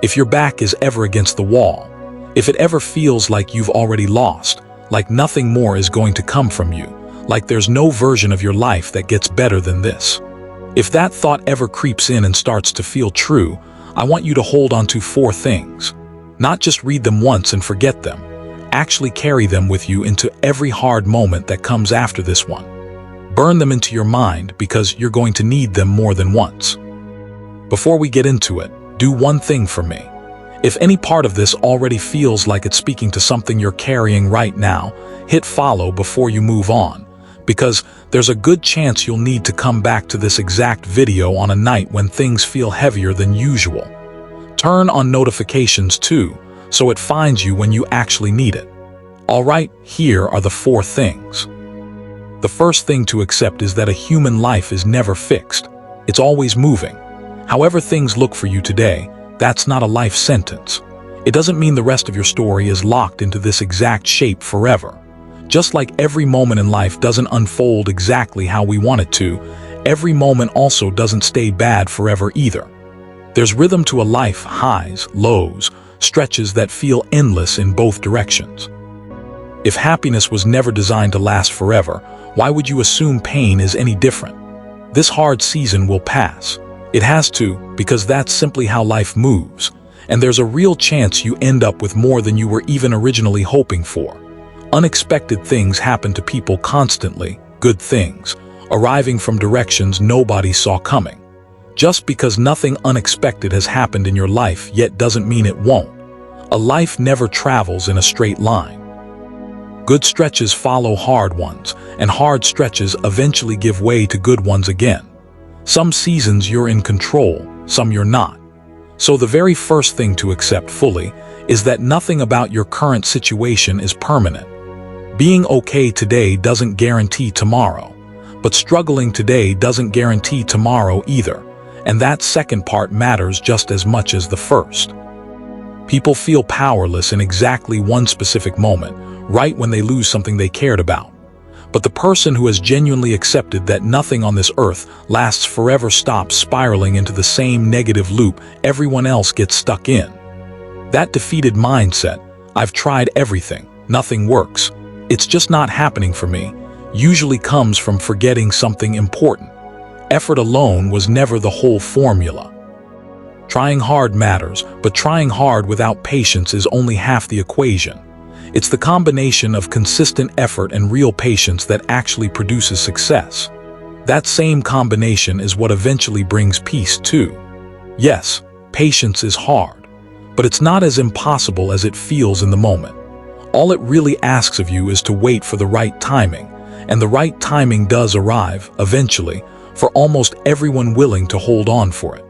If your back is ever against the wall, if it ever feels like you've already lost, like nothing more is going to come from you, like there's no version of your life that gets better than this. If that thought ever creeps in and starts to feel true, I want you to hold on to 4 things. Not just read them once and forget them. Actually carry them with you into every hard moment that comes after this one. Burn them into your mind because you're going to need them more than once. Before we get into it, do one thing for me. If any part of this already feels like it's speaking to something you're carrying right now, hit follow before you move on, because there's a good chance you'll need to come back to this exact video on a night when things feel heavier than usual. Turn on notifications too, so it finds you when you actually need it. Alright, here are the 4 things. The first thing to accept is that a human life is never fixed. It's always moving. However things look for you today, that's not a life sentence. It doesn't mean the rest of your story is locked into this exact shape forever. Just like every moment in life doesn't unfold exactly how we want it to, every moment also doesn't stay bad forever either. There's rhythm to a life, highs, lows, stretches that feel endless in both directions. If happiness was never designed to last forever, why would you assume pain is any different? This hard season will pass. It has to, because that's simply how life moves, and there's a real chance you end up with more than you were even originally hoping for. Unexpected things happen to people constantly, good things, arriving from directions nobody saw coming. Just because nothing unexpected has happened in your life yet doesn't mean it won't. A life never travels in a straight line. Good stretches follow hard ones, and hard stretches eventually give way to good ones again. Some seasons you're in control, some you're not. So the very first thing to accept fully is that nothing about your current situation is permanent. Being okay today doesn't guarantee tomorrow, but struggling today doesn't guarantee tomorrow either, and that second part matters just as much as the first. People feel powerless in exactly one specific moment, right when they lose something they cared about. But the person who has genuinely accepted that nothing on this earth lasts forever stops spiraling into the same negative loop everyone else gets stuck in. That defeated mindset, "I've tried everything, nothing works, it's just not happening for me," usually comes from forgetting something important. Effort alone was never the whole formula. Trying hard matters, but trying hard without patience is only half the equation. It's the combination of consistent effort and real patience that actually produces success. That same combination is what eventually brings peace too. Yes, patience is hard, but it's not as impossible as it feels in the moment. All it really asks of you is to wait for the right timing, and the right timing does arrive, eventually, for almost everyone willing to hold on for it.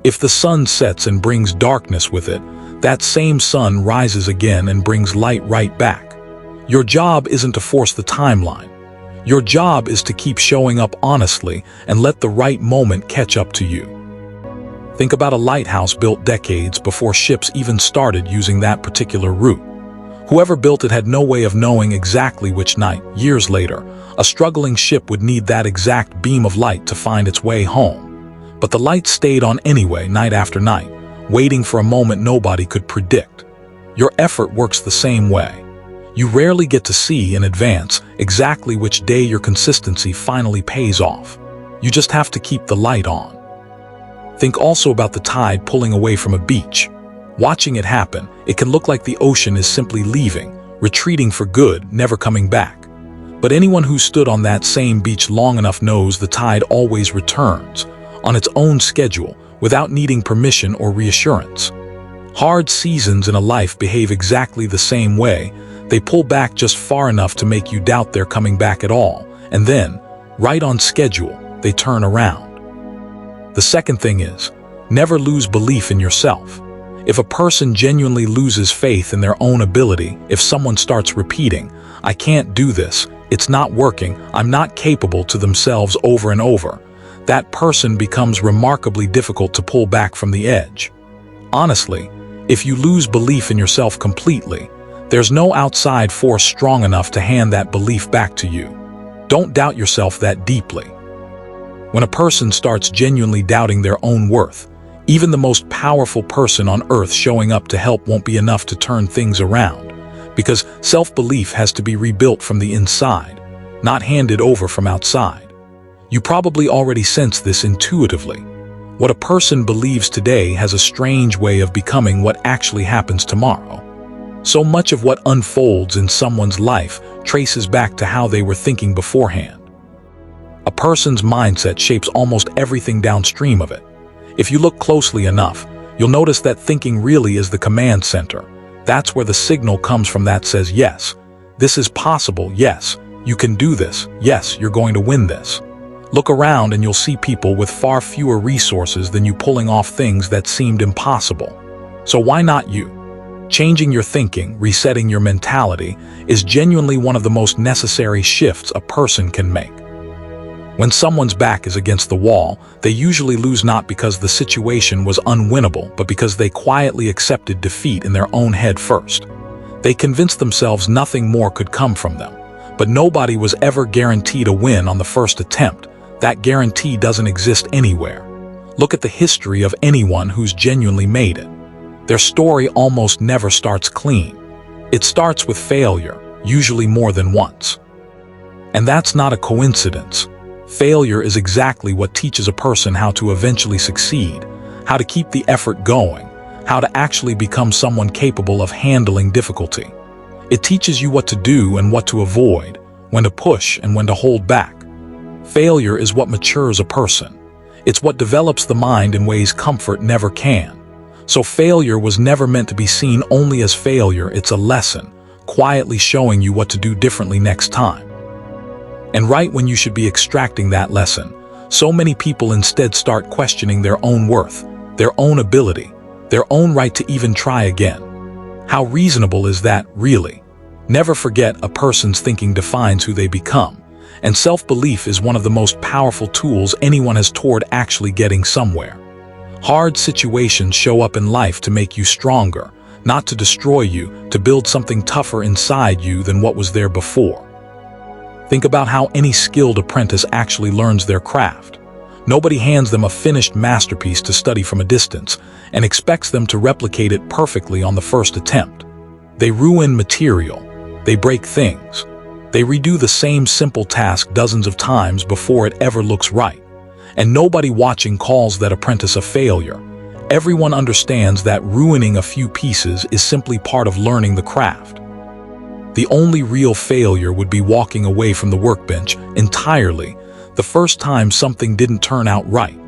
If the sun sets and brings darkness with it, that same sun rises again and brings light right back. Your job isn't to force the timeline. Your job is to keep showing up honestly and let the right moment catch up to you. Think about a lighthouse built decades before ships even started using that particular route. Whoever built it had no way of knowing exactly which night, years later, a struggling ship would need that exact beam of light to find its way home. But the light stayed on anyway, night after night, waiting for a moment nobody could predict. Your effort works the same way. You rarely get to see in advance exactly which day your consistency finally pays off. You just have to keep the light on. Think also about the tide pulling away from a beach. Watching it happen, it can look like the ocean is simply leaving, retreating for good, never coming back. But anyone who stood on that same beach long enough knows the tide always returns, on its own schedule, without needing permission or reassurance. Hard seasons in a life behave exactly the same way. They pull back just far enough to make you doubt they're coming back at all, and then, right on schedule, they turn around. The second thing is, never lose belief in yourself. If a person genuinely loses faith in their own ability, if someone starts repeating, "I can't do this, it's not working, I'm not capable," to themselves over and over, that person becomes remarkably difficult to pull back from the edge. Honestly, if you lose belief in yourself completely, there's no outside force strong enough to hand that belief back to you. Don't doubt yourself that deeply. When a person starts genuinely doubting their own worth, Even the most powerful person on earth showing up to help won't be enough to turn things around, because self-belief has to be rebuilt from the inside, not handed over from outside. You probably already sense this intuitively. What a person believes today has a strange way of becoming what actually happens tomorrow. So much of what unfolds in someone's life traces back to how they were thinking beforehand. A person's mindset shapes almost everything downstream of it. If you look closely enough, you'll notice that thinking really is the command center. That's where the signal comes from that says, yes, this is possible, yes, you can do this, yes, you're going to win this. Look around and you'll see people with far fewer resources than you pulling off things that seemed impossible. So why not you? Changing your thinking, resetting your mentality, is genuinely one of the most necessary shifts a person can make. When someone's back is against the wall, they usually lose not because the situation was unwinnable, but because they quietly accepted defeat in their own head first. They convinced themselves nothing more could come from them, but nobody was ever guaranteed a win on the first attempt. That guarantee doesn't exist anywhere. Look at the history of anyone who's genuinely made it. Their story almost never starts clean. It starts with failure, usually more than once. And that's not a coincidence. Failure is exactly what teaches a person how to eventually succeed, how to keep the effort going, how to actually become someone capable of handling difficulty. It teaches you what to do and what to avoid, when to push and when to hold back. Failure is what matures a person. It's what develops the mind in ways comfort never can. So failure was never meant to be seen only as failure. It's a lesson, quietly showing you what to do differently next time. And right when you should be extracting that lesson, so many people instead start questioning their own worth, their own ability, their own right to even try again. How reasonable is that, really? Never forget, a person's thinking defines who they become. And self-belief is one of the most powerful tools anyone has toward actually getting somewhere. Hard situations show up in life to make you stronger, not to destroy you, to build something tougher inside you than what was there before. Think about how any skilled apprentice actually learns their craft. Nobody hands them a finished masterpiece to study from a distance and expects them to replicate it perfectly on the first attempt. They ruin material. They break things. They redo the same simple task dozens of times before it ever looks right. And nobody watching calls that apprentice a failure. Everyone understands that ruining a few pieces is simply part of learning the craft. The only real failure would be walking away from the workbench entirely the first time something didn't turn out right.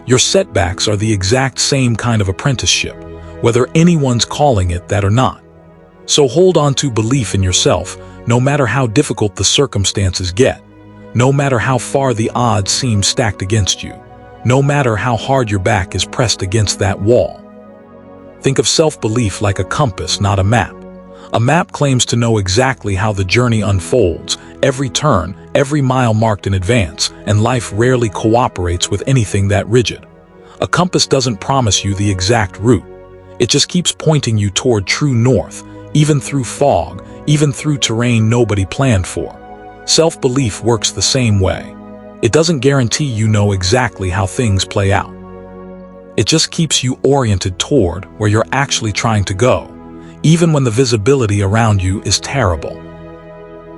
Your setbacks are the exact same kind of apprenticeship, whether anyone's calling it that or not. So hold on to belief in yourself, no matter how difficult the circumstances get, no matter how far the odds seem stacked against you, no matter how hard your back is pressed against that wall. Think of self-belief like a compass, not a map. A map claims to know exactly how the journey unfolds, every turn, every mile marked in advance, and life rarely cooperates with anything that rigid. A compass doesn't promise you the exact route. It just keeps pointing you toward true north, even through fog, even through terrain nobody planned for. Self-belief works the same way. It doesn't guarantee you know exactly how things play out. It just keeps you oriented toward where you're actually trying to go, even when the visibility around you is terrible.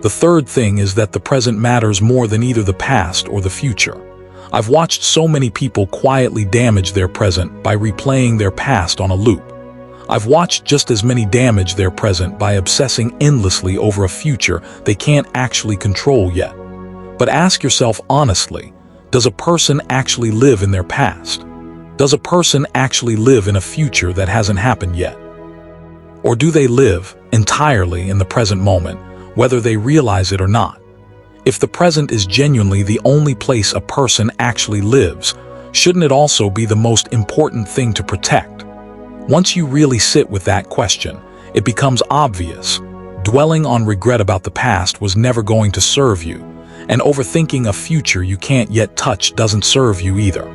The third thing is that the present matters more than either the past or the future. I've watched so many people quietly damage their present by replaying their past on a loop. I've watched just as many damage their present by obsessing endlessly over a future they can't actually control yet. But ask yourself honestly, does a person actually live in their past? Does a person actually live in a future that hasn't happened yet? Or do they live entirely in the present moment, whether they realize it or not? If the present is genuinely the only place a person actually lives, shouldn't it also be the most important thing to protect? Once you really sit with that question, it becomes obvious. Dwelling on regret about the past was never going to serve you, and overthinking a future you can't yet touch doesn't serve you either.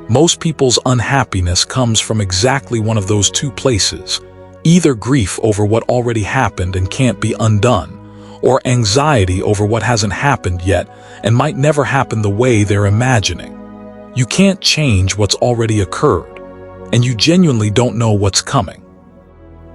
Most people's unhappiness comes from exactly one of those two places, either grief over what already happened and can't be undone, or anxiety over what hasn't happened yet and might never happen the way they're imagining. You can't change what's already occurred. and you genuinely don't know what's coming.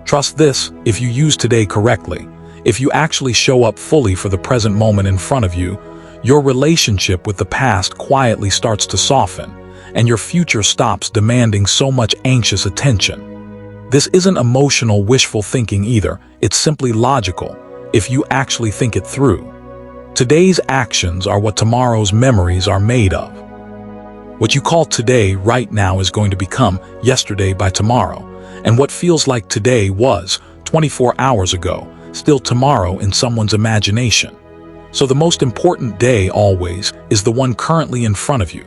Trust this, if you use today correctly, if you actually show up fully for the present moment in front of you, your relationship with the past quietly starts to soften, and your future stops demanding so much anxious attention. This isn't emotional wishful thinking either, it's simply logical, if you actually think it through. Today's actions are what tomorrow's memories are made of. What you call today right now is going to become yesterday by tomorrow, and what feels like today was 24 hours ago, still tomorrow in someone's imagination. So the most important day always is the one currently in front of you.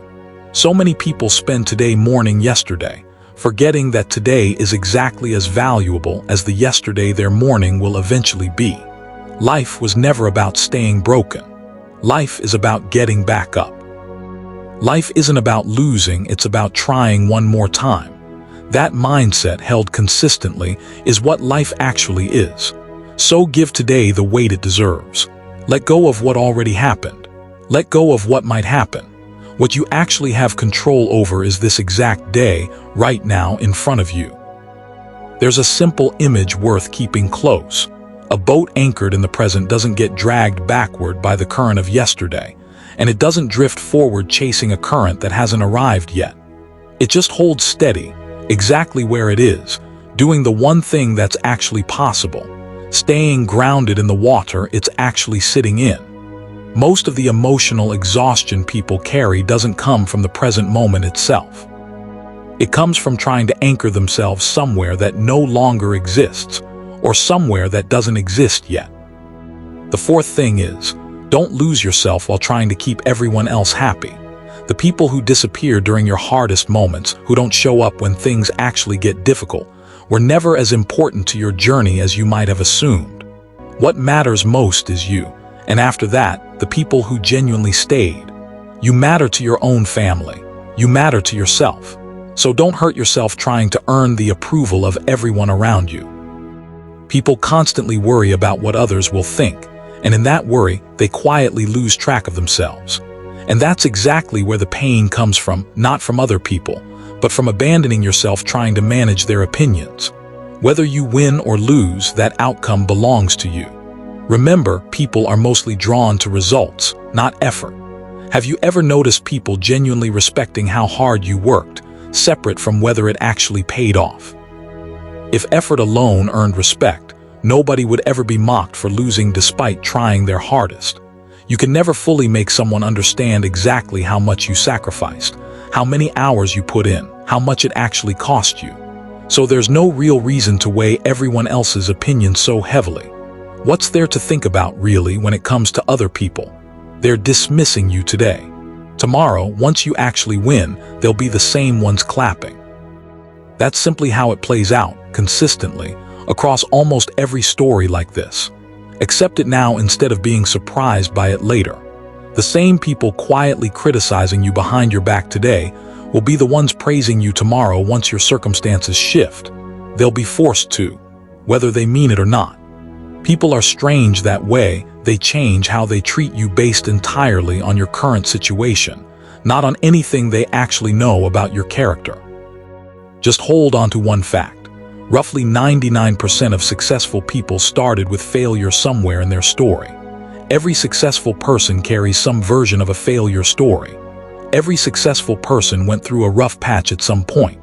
So many people spend today mourning yesterday, forgetting that today is exactly as valuable as the yesterday their mourning will eventually be. Life was never about staying broken. Life is about getting back up. Life isn't about losing, it's about trying one more time. That mindset held consistently is what life actually is. So give today the weight it deserves. Let go of what already happened. Let go of what might happen. What you actually have control over is this exact day, right now in front of you. There's a simple image worth keeping close. A boat anchored in the present doesn't get dragged backward by the current of yesterday, and it doesn't drift forward chasing a current that hasn't arrived yet. It just holds steady, exactly where it is, doing the one thing that's actually possible, staying grounded in the water it's actually sitting in. Most of the emotional exhaustion people carry doesn't come from the present moment itself. It comes from trying to anchor themselves somewhere that no longer exists, or somewhere that doesn't exist yet. The fourth thing is, don't lose yourself while trying to keep everyone else happy. The people who disappear during your hardest moments, who don't show up when things actually get difficult, were never as important to your journey as you might have assumed. What matters most is you, and after that, the people who genuinely stayed. You matter to your own family. You matter to yourself. So don't hurt yourself trying to earn the approval of everyone around you. People constantly worry about what others will think, and in that worry, they quietly lose track of themselves. And that's exactly where the pain comes from, not from other people, but from abandoning yourself trying to manage their opinions. Whether you win or lose, that outcome belongs to you. Remember, people are mostly drawn to results, not effort. Have you ever noticed people genuinely respecting how hard you worked, separate from whether it actually paid off? If effort alone earned respect, nobody would ever be mocked for losing despite trying their hardest. You can never fully make someone understand exactly how much you sacrificed, how many hours you put in, how much it actually cost you. So there's no real reason to weigh everyone else's opinion so heavily. What's there to think about really when it comes to other people? They're dismissing you today. Tomorrow, once you actually win, they'll be the same ones clapping. That's simply how it plays out, consistently, across almost every story like this. Accept it now instead of being surprised by it later. The same people quietly criticizing you behind your back today will be the ones praising you tomorrow once your circumstances shift. They'll be forced to, whether they mean it or not. People are strange that way. They change how they treat you based entirely on your current situation, not on anything they actually know about your character. Just hold on to one fact. Roughly 99% of successful people started with failure somewhere in their story. Every successful person carries some version of a failure story. Every successful person went through a rough patch at some point.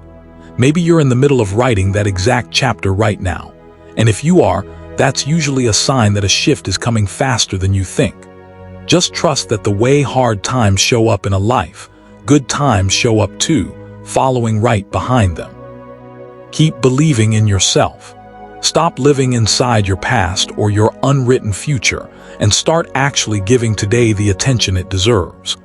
Maybe you're in the middle of writing that exact chapter right now. And if you are, that's usually a sign that a shift is coming faster than you think. Just trust that the way hard times show up in a life, good times show up too, following right behind them. Keep believing in yourself. Stop living inside your past or your unwritten future and start actually giving today the attention it deserves.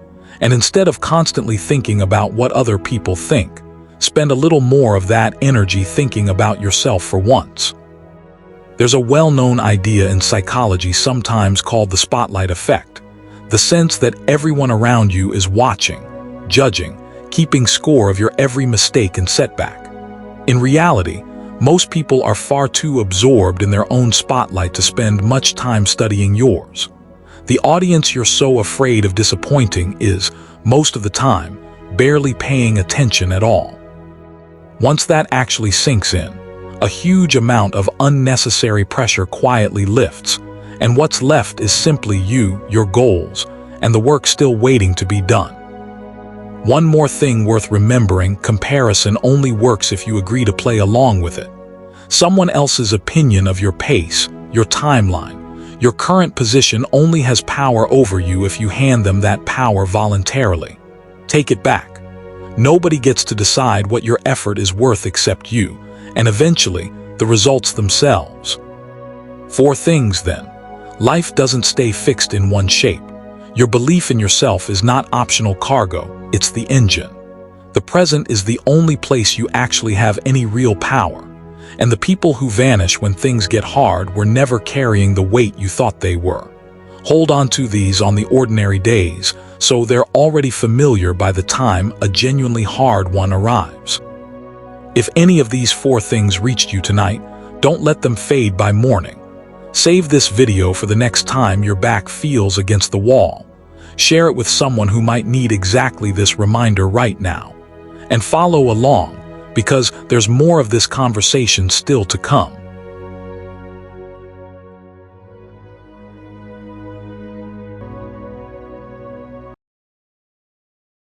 And instead of constantly thinking about what other people think, spend a little more of that energy thinking about yourself for once. There's a well-known idea in psychology sometimes called the spotlight effect, the sense that everyone around you is watching, judging, keeping score of your every mistake and setback. In reality, most people are far too absorbed in their own spotlight to spend much time studying yours. The audience you're so afraid of disappointing is, most of the time, barely paying attention at all. Once that actually sinks in, a huge amount of unnecessary pressure quietly lifts, and what's left is simply you, your goals, and the work still waiting to be done. One more thing worth remembering: comparison only works if you agree to play along with it. Someone else's opinion of your pace, your timeline, your current position only has power over you if you hand them that power voluntarily. Take it back. Nobody gets to decide what your effort is worth except you, and eventually, the results themselves. 4 things then. Life doesn't stay fixed in one shape. Your belief in yourself is not optional cargo, it's the engine. The present is the only place you actually have any real power. And the people who vanish when things get hard were never carrying the weight you thought they were. Hold on to these on the ordinary days, so they're already familiar by the time a genuinely hard one arrives. If any of these 4 things reached you tonight, don't let them fade by morning. Save this video for the next time your back feels against the wall. Share it with someone who might need exactly this reminder right now. And follow along, because there's more of this conversation still to come.